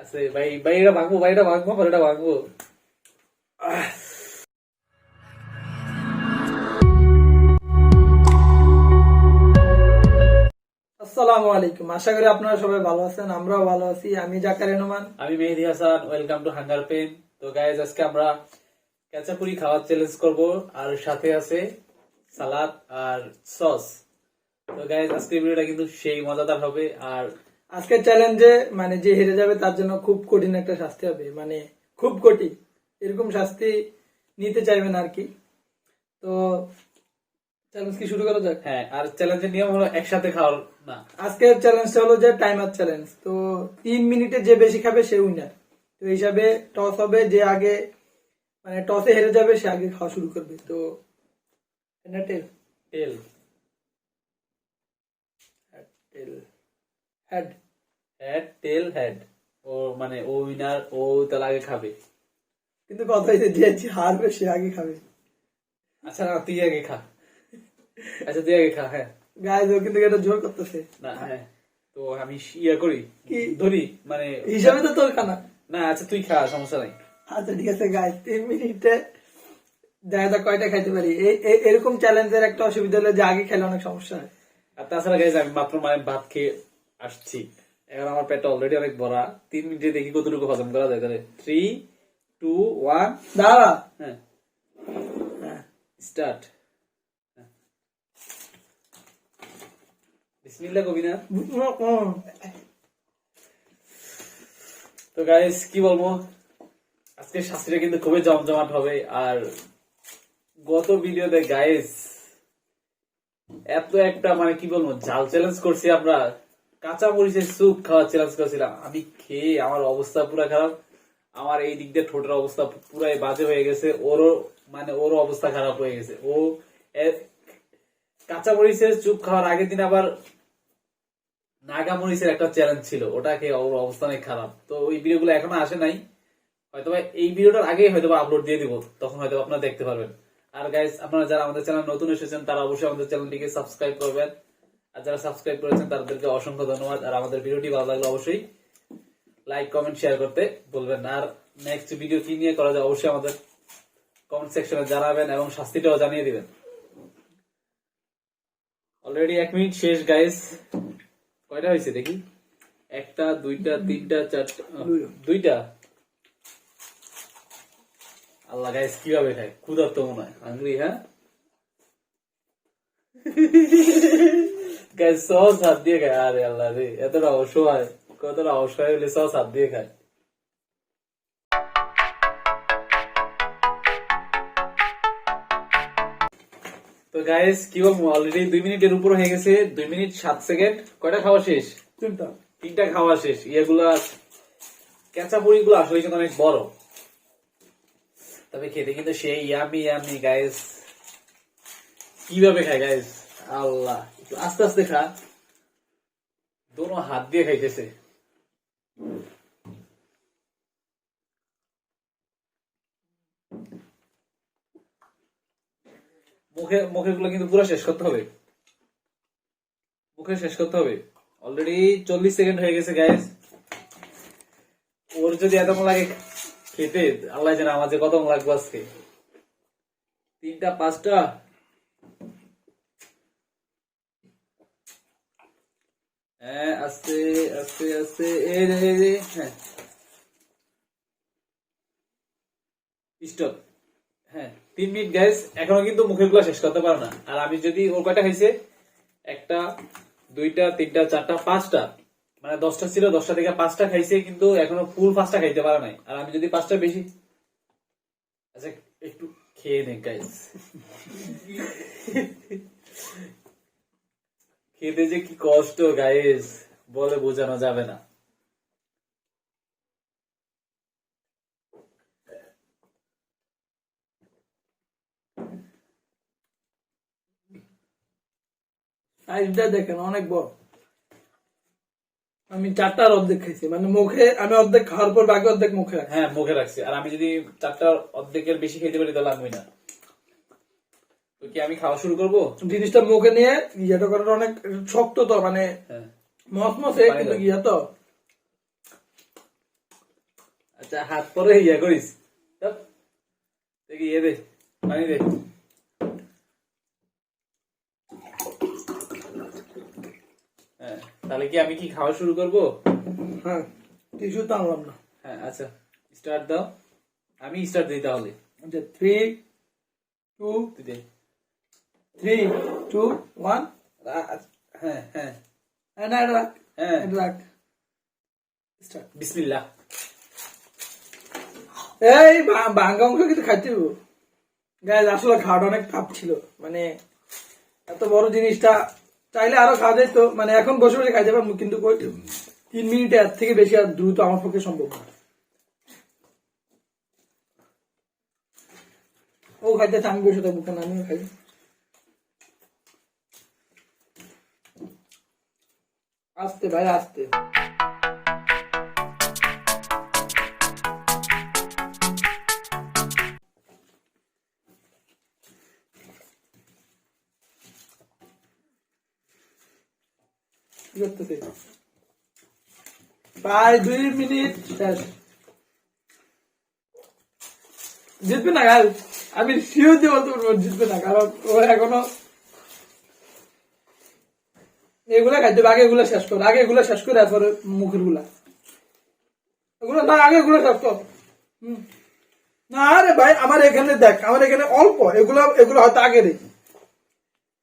আছে ভাই ভাই এটা ভাঙবো ভাই এটা ভাঙবো পরে এটা ভাঙবো আসসালামু আলাইকুম, আশা করি আপনারা সবাই ভালো আছেন। আমরাও ভালো আছি। আমি জাকারিয়া নোমান। আমি Mehedi Hasan, welcome to Hunger Pen. তো গাইজ আজকে আমরা কাঁচাপুরি খাওয়ার চ্যালেঞ্জ করব, আর সাথে আছে সালাদ আর সস। তো গাইজ আজকের ভিডিওটা কিন্তু সেই মজাদার হবে। আর আজকের চ্যালেঞ্জে মানে যে হেরে যাবে তার জন্য খুব কঠিন একটা শাস্তি হবে, মানে খুব কঠিন। এরকম শাস্তি নিতে চাইবেন আর কি। তো চ্যালেঞ্জ কি শুরু করা যাক? হ্যাঁ, আর চ্যালেঞ্জের নিয়ম হলো একসাথে খাওয়ার না। আজকের চ্যালেঞ্জটা হলো যে টাইমার চ্যালেঞ্জ। তো 3 মিনিটে যে বেশি খাবে সে উইনার। তো এই হিসাবে টস হবে, যে আগে মানে টসে হেরে যাবে সে আগে খাওয়া শুরু করবে। তো টেল তেল tail head head tail head, ও মানে ও উইনার, ও তাহলে আগে খাবে। কিন্তু কথা হয়েছে যে হারবে সে আগে খাবে। আচ্ছা না, তুই আগে খা। আচ্ছা তুই আগে খা। হ্যাঁ গাইজ ও কিন্তু এটা জোর করতেছে না, হ্যাঁ তো আমি ইয়া করি কি ধরি মানে হিসাবে তো তোর খানা। না আচ্ছা তুই খা, সমস্যা নাই। আচ্ছা ঠিক আছে গাইজ, 3 মিনিটে দেখা যাক কয়টা খাইতে পারি। এরকম চ্যালেঞ্জের একটা অসুবিধা হলো যে আগে খেলে অনেক সমস্যা হয়। আর তাছাড়া গাইজ আমি মাত্র মানে ভাত খেয়ে আসছি, এখন আমার পেটটা অলরেডি অনেক ভরা। 3 মিনিটে দেখি কতটুকু হজম করা যায়। তাহলে 3, 2, 1 দাঁড়া। হ্যাঁ স্টার্ট। বিসমিল্লাহ কবি না। তো গাইস কি বলবো, আজকে শাস্তিটা কিন্তু খুবই জমজমাট হবে। আর গত ভিডিওতে গাইস এত একটা মানে কি বলবো জাল চ্যালেঞ্জ করছি আমরা, কাঁচা মরিচের স্যুপ খাওয়ার চ্যালেঞ্জ করেছিলাম। আমি খেয়ে আমার অবস্থা পুরো খারাপ। আমার এই দিক দিয়ে ঠোঁটের অবস্থা পুরাই বাজে হয়ে গেছে, ওরও অবস্থা খারাপ হয়ে গেছে। ও কাঁচা মরিচের স্যুপ খাওয়ার আগের দিন আবার নাগা মরিচের একটা চ্যালেঞ্জ ছিল, ওটাকে ওর অবস্থা অনেক খারাপ। তো ওই ভিডিওগুলো এখনো আসে নাই, হয়তো এই ভিডিওটার আগেই হয়তো আপলোড দিয়ে দিব, তখন হয়তো আপনারা দেখতে পারবেন। আর গাইস আপনারা যারা আমাদের চ্যানেল নতুন এসেছেন তারা অবশ্যই আমাদের চ্যানেলটিকে সাবস্ক্রাইব করবেন, আর যারা সাবস্ক্রাইব করেছেন তাদেরকে অসংখ্য ধন্যবাদ। আর আমাদের ভিডিওটি ভালো লাগলে অবশ্যই লাইক কমেন্ট শেয়ার করতে বলবেন না। আর নেক্সট ভিডিও কি নিয়ে করা যায় অবশ্যই আমাদের কমেন্ট সেকশনে জানাবেন এবং শাস্তিটাও জানিয়ে দিবেন। অলরেডি 1 মিনিট শেষ গাইস। কয়টা হয়েছে দেখি, 1টা 2টা 3টা 4টা 2টা। আল্লাহ গাইস কিভাবে খায়, ক্ষুধার্ত মনে হয়, হাঙ্গ্রি। হ্যাঁ গাইস সস হাত দিয়ে খায়। আরে আল্লাহ রে, এতটা অসহায়, কতটা অসহায় হলে সস হাত দিয়ে খায়। তো গাইস কি বলবো, অলরেডি 2 মিনিটের উপর হয়ে গেছে। 2 মিনিট 7 সেকেন্ড। কয়টা খাওয়া শেষ? 3টা খাওয়া শেষ। ইয়েগুলা কেঁচা পুরি গুলো আসলে কিন্তু অনেক বড়, তবে খেতে কিন্তু সেই ইয়ামি ইয়ামি গাইস। কিভাবে খায় গাইস, আল্লাহ একটু আস্তে আস্তে খা। দোনো হাত দিয়ে খাইতেছে। মুখে গুলো কিন্তু পুরো শেষ করতে হবে, মুখে শেষ করতে হবে। অলরেডি 40 সেকেন্ড হয়ে গেছে গাইস। ওর যদি এত লাগে খেতে, আল্লাহ জানে আমার যে কত লাগবে আজকে। 3টা 5টা। হ্যাঁ আস্তে আস্তে আস্তে। হ্যাঁ স্টপ। হ্যাঁ 3 মিনিট গাইস, এখনো কিন্তু মুখের গুলা শেষ করতে পারো না। আর আমি যদি ওর কয়টা খাইছে, 1টা 2টা 3টা 4টা 5টা, মানে 10টা ছিল, 10টা থেকে 5টা খাইছে, কিন্তু এখনো ফুল 5টা খাইতে পারে নাই। আর আমি যদি 5টা বেশি, আচ্ছা একটু খেয়ে নে গাইস। খেতে যে কি কষ্ট গাইস, বলে বোঝানো যাবে না। সাইজটা দেখেন অনেক বড়। আমি 4টার অর্ধেক খাইছি, মানে মুখে আমি অর্ধেক খাওয়ার পর বাকি অর্ধেক মুখে রাখছি। হ্যাঁ মুখে রাখছি। আর আমি যদি 4টার অর্ধেকের বেশি খেতে পারি তাহলে আমি না। তো কি আমি খাওয়া শুরু করবো? জিনিসটা মুখে নিয়ে ইয়েটা করাটা অনেক শক্ত, তো মানে মসমসে কিন্তু ইয়ে তো আচ্ছা হাত পরে ইয়া করিস চাপ। দেখি ইয়ে দে পানি দে। হ্যাঁ তাহলে কি আমি কি খাওয়া শুরু করবো? হ্যাঁ টিস্যু তো আনলাম না। হ্যাঁ আচ্ছা স্টার্ট দাও। আমি স্টার্ট দিই তাহলে। আচ্ছা 3 2 তুই দে। 3 2 1 হ্যাঁ হ্যাঁ না এটা রাখ, হ্যাঁ এটা রাখ স্টার্ট। বিসমিল্লাহ। এই ভাঙ্গা অংশ কিন্তু খাইতে হবে গাইজ। আসলে খাওয়াটা অনেক টাফ ছিল, মানে এত বড় জিনিসটা চাইলে আরো খাওয়া যেত, মানে এখন বসে বসে খাইতে পারবো, কিন্তু 3 মিনিটে এর থেকে বেশি আর দ্রুত আমার পক্ষে সম্ভব না। ও খাইতে আমি বসে থাকবো কেন, আমিও খাই। আস্তে ভাই আস্তে। কি করতেছে? প্রায় 2 মিনিট শেষ। জিতবে না গাল, আমি শিওর দিয়ে বলতে পারবো জিতবে না, কারণ ও এখনো এগুলা খাইতে হবে। আগে এগুলো শেষ কর, আগে এগুলো শেষ করে তারপরে মুখের গুলা এগুলো না, আগে এগুলো শেষ কর। না রে ভাই, আমার এখানে দেখ, আমার এখানে অল্প, এগুলো এগুলো হয়তো আগে রে,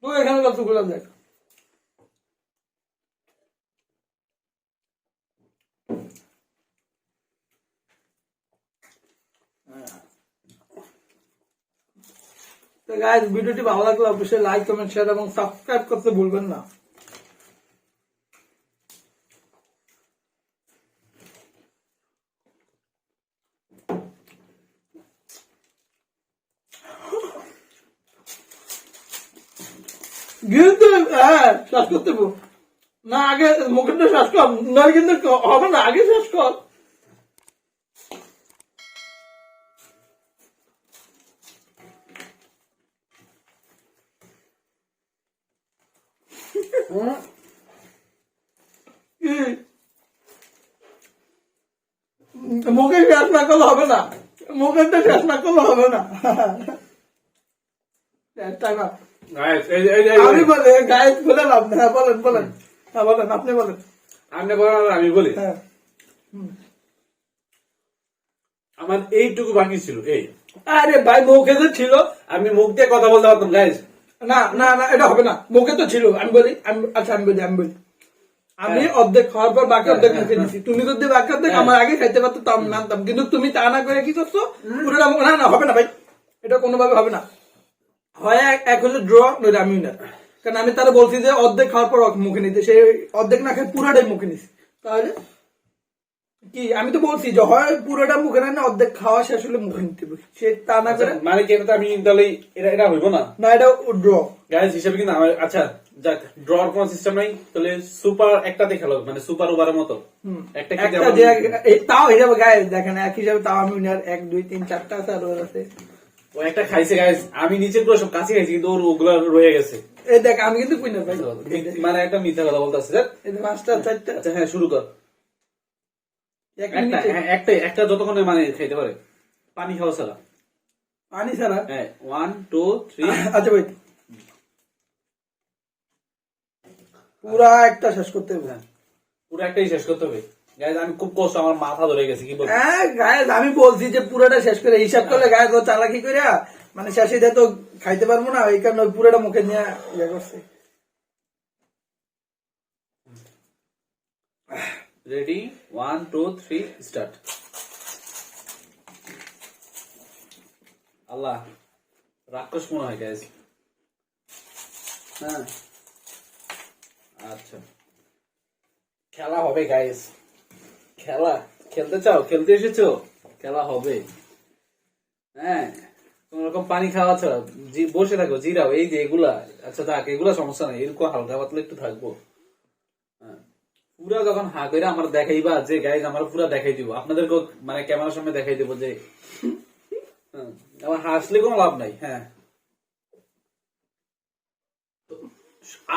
তুই এখানে যতগুলো দেখ। তো গাইস, ভিডিওটি ভালো লাগলে অবশ্যই লাইক কমেন্ট শেয়ার এবং সাবস্ক্রাইব করতে ভুলবেন না। কিন্তু হ্যাঁ শ্বাস করতে না, আগে মুখের শ্বাস কর, নয় কিন্তু হবে না, আগে শ্বাস কর। মুখে শ্বাস না করলে হবে না, মুখের তো শ্বাস না করলে হবে না। আমি বলে গায়ে বলে লাভ না। হ্যাঁ বলেন বলেন, হ্যাঁ বলেন, আপনি বলেন। আপনি বলেন আমি বলি। হ্যাঁ আমার এইটুকু বাকি ছিল এই। আরে ভাই মুখে তো ছিল, আমি মুখ দিয়ে কথা বলতে পারতাম গাইস। না না না এটা হবে না, মুখে তো ছিল। আমি বলি, আচ্ছা আমি বলি, আমি অর্ধেক খাওয়ার পর বাকি অর্ধেক মুখে দিচ্ছি। তুমি যদি বাকি অর্ধেক আমার আগে খাইতে পারতো তাও আমি মানতাম, কিন্তু তুমি তা না করে কি করছো পুরোটা। না না হবে না ভাই, এটা কোনোভাবে হবে না। হয় এক হলে ড্র, নইলে আমি উইনার। কারণ আমি তারা বলছি যে অর্ধেক খাওয়ার পর মুখে নিতে, সে অর্ধেক না খাই পুরাটাই মুখে নিছি। তাহলে কি আমি তো বলছি যে হয় পুরোটা মুখে না, অর্ধেক খাওয়া শেষ হলে মুখে নিতে হবে, সে তা না করে। মানে কি এটা আমি তাহলে এটা হইব না, না এটা ড্র গাইস হিসেবে কিন্তু আমার। আচ্ছা যাক, ড্রর কোন সিস্টেম নাই, তাহলে সুপার একটাতে খেলো, মানে সুপার ওভারের মতো একটা খেতে একটা যে তাও হিসাবে গায়ে দেখেন এক হিসাবে, তাও আমি উইনার। 1 2 3 4টা আছে আর ওর আছে। ও একটা খাইছে গাইস, আমি নিচের গুলো সব কাছে খাইছি, কিন্তু ওর ওগুলা রয়ে গেছে। এই দেখ আমি কিন্তু উইনার ভাই। মানে একটা মিথ্যা কথা বলতেছে। এই যে 5টা 4টা। আচ্ছা হ্যাঁ শুরু কর। এক একটা মিনিটে হ্যাঁ, একটা যতক্ষণে মানে খাইতে পারে, পানি খাওয়া ছাড়া। পানি ছাড়া। হ্যাঁ 1 2 3। আচ্ছা ভাই পুরা একটা শেষ করতে হবে। হ্যাঁ পুরো একটাই শেষ করতে হবে গাইস। আমি খুব কষ্ট, আমার মাথা ধরে গেছে কি বলবো। হ্যাঁ গায়েস, আমি বলছি যে পুরোটা শেষ করে হিসাব করলে গায়ে তো চালাকি করে মানে শেষে দিয়ে তো খাইতে পারবো না, এই কারণে পুরোটা মুখে নিয়ে ইয়ে করছে। Ready 1 2 3 start. আল্লাহ রাক্ষস মনে হয় গাইস। হ্যাঁ আচ্ছা খেলা হবে গাইস, খেলা খেলতে চাও, খেলতে এসেছো, খেলা হবে। হ্যাঁ কোন রকম পানি খাওয়া ছাড়া বসে থাকো, জিরাও এই যে এগুলা। আচ্ছা থাক, এগুলা সমস্যা নাই, এরকম হালকা পাতলা একটু থাকবো। হ্যাঁ পুরা যখন হা করে আমার দেখাইবা যে গাইজ, আমার পুরা দেখাই দিব আপনাদেরকে, মানে ক্যামেরার সামনে দেখাই দিব যে আমার হাসলে কোনো লাভ নাই। হ্যাঁ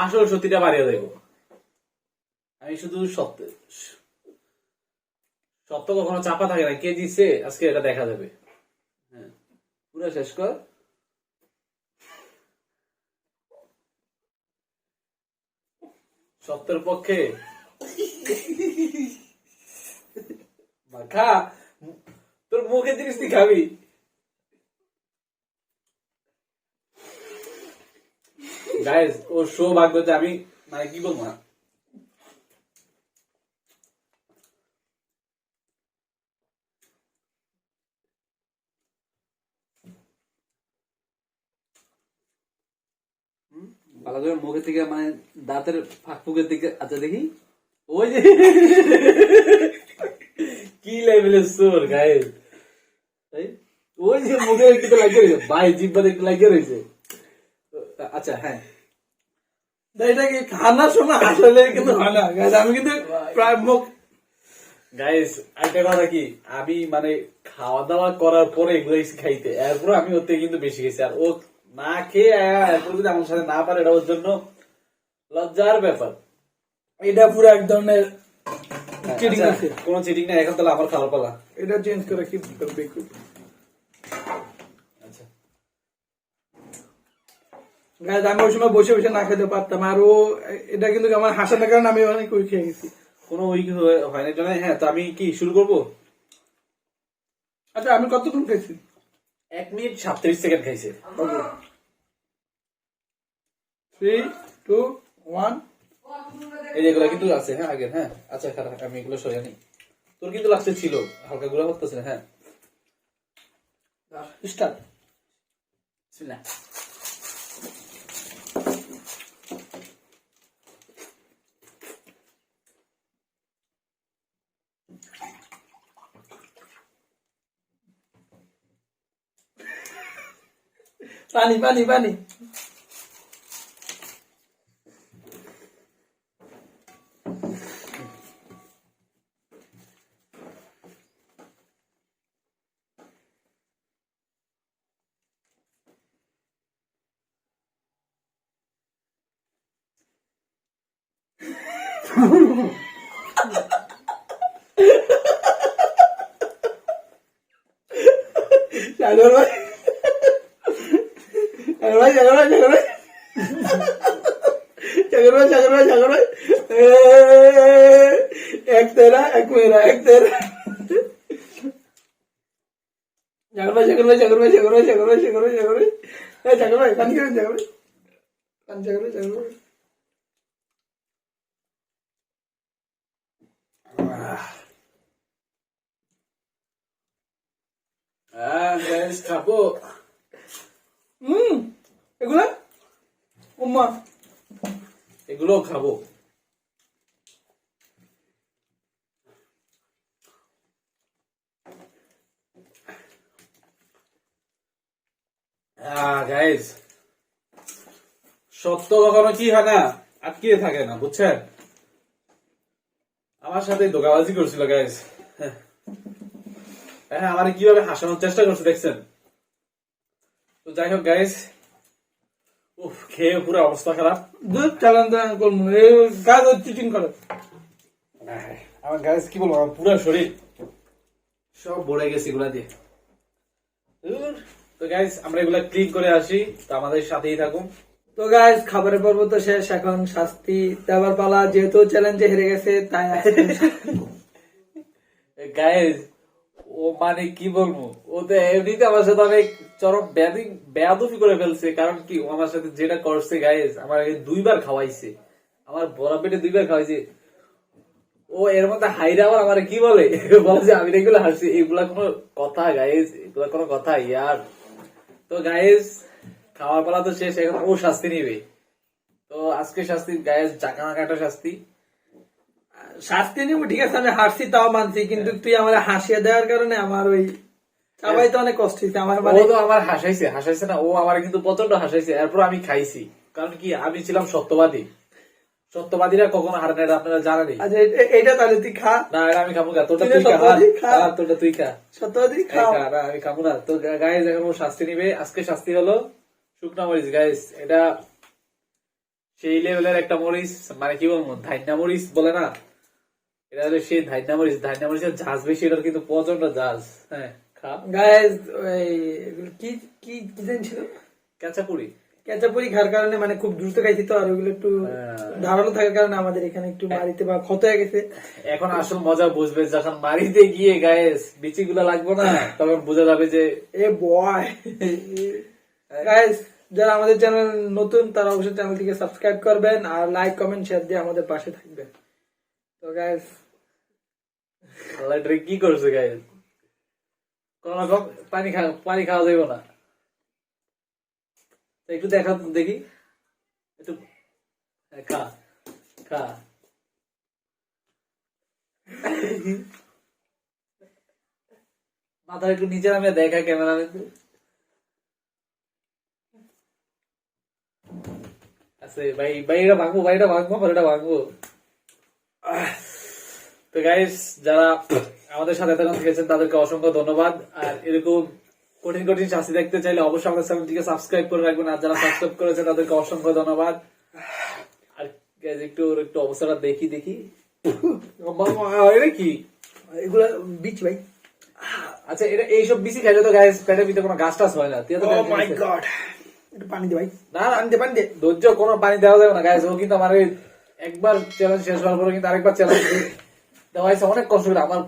আসল সত্যিটা বাড়িয়ে দেব। আমি শুধু সত্য কখনো চাপা থাকে না, কে জিতছে আজকে এটা দেখা যাবে। হ্যাঁ, পুরো শেষ কর। সত্যের পক্ষে খা, তোর মুখে জিনিস তুই খাবি। গাইস, ওর সৌভাগ্য যে আমি মানে কি বলবো না, ভালো করে মুখের থেকে মানে দাঁতের ফাঁক ফুকের দিকে, আচ্ছা দেখি, ওই যে কি লেভেলের সোর গাইস, ওই যে মুখে একটু লাগিয়ে রয়েছে ভাই, জিব্বা একটু লাগিয়ে রয়েছে। আচ্ছা হ্যাঁ, এটা কি খানার সময় আসলে কিন্তু হয় না guys, আমি কিন্তু প্রায় মুখ গাইস একটা কথা কি, আমি মানে খাওয়া দাওয়া করার পরে এগুলো খাইতে, এরপর আমি ওর থেকে কিন্তু বেশি খেয়েছি। আর ও না খেয়ে এরপর যদি আমার সাথে না পারে, এটা ওর জন্য লজ্জার ব্যাপার। এটা পুরো এক ধরনের চিটিং আচ্ছা, আছে। কোনো চিটিং না, এখন তাহলে আমার খাওয়ার পালা। এটা চেঞ্জ করে কি করবে একটু। আচ্ছা Guys, আমি ওই সময় বসে বসে না খেতে পারতাম, আর ও এটা কিন্তু আমার হাসানোর কারণে আমি অনেক ওই খেয়ে গেছি। কোনো উইক হয় না জন্য। হ্যাঁ, তো আমি কি শুরু করবো? আচ্ছা, আমি কতক্ষণ খেয়েছি? 1 মিনিট 37 সেকেন্ড খাইছে। 3, 2, 1 এই যেগুলো কিন্তু আছে, হ্যাঁ আগের, হ্যাঁ আচ্ছা খারাপ, আমি এগুলো সরিয়ে নিই। তোর কিন্তু লাস্টে ছিল হালকা গুঁড়া করতেছে না। হ্যাঁ স্টার্ট। বিসমিল্লাহ। পানি পানি পানি। সাগর ভাই, সাগর ভাই, সাগর ভাই, সাগর ভাই, সাগর ভাই, সাগর ভাই, সাগর ভাই, এক তেরা এক মেরা, এক তেরা। সাগর ভাই, সাগর ভাই, সাগর ভাই, সাগর ভাই, সাগর ভাই, সাগর ভাই, সাগর ভাই, সাগর ভাই, পানি খাবেন সাগর ভাই, পানি, সাগর ভাই, সাগর ভাই। গাইস খাবো। এগুলা উম্মা এগুলো খাবো। গাইস, সত্য কখনো কি হয় না, আটকিয়ে থাকে না, বুঝছেন? আমার সাথে ধোঁকাবাজি করছিল গাইস। হ্যাঁ, আমার কিভাবে হাসানোর চেষ্টা করছে দেখছেন? তো যাই হোক গাইস, উফ, খেয়ে পুরো অবস্থা খারাপ। দুধ চালান করবো, এই গাছ চিটিং করে। আমার গাইস কি বলবো, আমার পুরো শরীর সব ভরে গেছে এগুলা দিয়ে। তো গাইস, আমরা এগুলা ক্লিন করে আসি, তো আমাদের সাথেই থাকুন। তো গাইস, খাবারের পর্ব তো শেষ, এখন শাস্তি দেওয়ার পালা। যেহেতু চ্যালেঞ্জে হেরে গেছে তাই আজকে গাইস, ও মানে কি বলবো, ও তো এমনিতে আমার সাথে অনেক চরম বেয়াদফি করে ফেলছে। কারণ কি, ও আমার সাথে যেটা করছে গাইস, আমার 2বার খাওয়াইছে, আমার বড় পেটে 2বার খাওয়াইছে। ও এর মধ্যে হাইরা আবার আমার কি বলে, বলে যে আমি এগুলো হাসছি। এগুলা কোনো কথা গাইস? এগুলা কোনো কথা ইয়ার? তো গাইস, খাওয়ার পালা তো শেষ, এখন ও শাস্তি নিবে। তো আজকে শাস্তি গাইস চাকা কাটা শাস্তি। শাস্তি নিব, ঠিক আছে, আমি হাসছি তাও মানছি, কিন্তু তুই আমার হাসিয়ে দেওয়ার কারণে আমার ওই সবাই তো অনেক কষ্ট হয়েছে আমার। ও তো আমার হাসাইছে না, ও আমার কিন্তু প্রচন্ড হাসাইছে। এরপর আমি খাইছি, কারণ কি আমি ছিলাম সত্যবাদী। সত্যবাদীরা কখনো হারে না, এটা আপনারা জানেনই। আচ্ছা, এইটা তাহলে তুই খা না, এটা আমি খাবো না, তোরটা তুই তুই খা। সত্যবাদী, খা। তোরটা তুই খা। সত্যবাদী এই খাও। খা, না আমি খাবো না। তো গাইজ, এখন ও শাস্তি নিবে। আজকে শাস্তি হলো শুকনা মরিচ গাইজ। এটা সেই লেভেলের একটা মরিচ, মানে কি বলবো, ধাইনা মরিচ বলে না, এটা হলো সেই ধান্না মরিচের ঝাঁজ বেশি, এটার কিন্তু প্রচন্ড ঝাঁজ। হ্যাঁ, খা। গাইস ওই এগুলো কি কি কি জানি ছিল, কাঁচাপুরি। কেঁচাপুরি খাওয়ার কারণে মানে খুব দ্রুত খাইছি তো, আর ওগুলো একটু ধারালো থাকার কারণে আমাদের এখানে একটু বাড়িতে বা ক্ষত হয়ে গেছে। এখন আসল মজা বুঝবে যখন মারিতে গিয়ে গায়েস বিচি গুলা লাগবে না, তখন বোঝা যাবে যে এ বয়। গাইস যারা আমাদের চ্যানেল নতুন তারা অবশ্যই চ্যানেলটিকে সাবস্ক্রাইব করবেন আর লাইক কমেন্ট শেয়ার দিয়ে আমাদের পাশে থাকবেন। তো গাইস আল্লাহ এটা কি করছে গায়েস, কোন রকম পানি খাওয়া যাবে না। তো একটু দেখা দেখি, একটু খা খা। মাথা একটু নিচে নামিয়ে দেখা ক্যামেরা। আছে ভাই, এটা ভাঙবো, এটা ভাঙবো। তো গাইস যারা আমাদের সাথে এতক্ষণ থেকেছেন তাদেরকে অসংখ্য ধন্যবাদ। আর এরকম কঠিন কঠিন শাস্তি দেখতে চাইলে অবশ্যই আমাদের চ্যানেলটিকে সাবস্ক্রাইব করে রাখবেন। আর যারা সাবস্ক্রাইব করেছেন তাদেরকে অসংখ্য ধন্যবাদ। আর guys, একটু অবস্থাটা দেখি। এটা কি? এগুলা বিচ ভাই। আচ্ছা, এটা এইসব বিসি খাইলে তো গাইস পেটের ভিতরে কোনো গাছ টাছ হয় না। তুই তো ও মাই গড, একটু পানি দে ভাই। না পানি দে। ধৈর্য, কোনো পানি দেওয়া যাবে না গাইস। ও কিন্তু আমার একবার চ্যালেঞ্জ শেষ হওয়ার পরে কিন্তু আরেকবার চ্যালেঞ্জ দেওয়া হয়েছে অনেক কষ্ট করে। আমার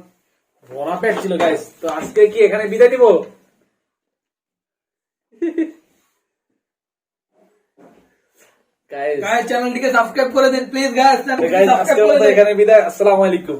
ভরা পেট ছিল গাইস। তো আজকে কি এখানে বিদায় দিব? গাইস চ্যানেলটিকে সাবস্ক্রাইব করে দেন প্লিজ গাইস, চ্যানেলটিকে আজকের সাবস্ক্রাইব মতো করে দেন। এখানে বিদায়। আসসালামু আলাইকুম।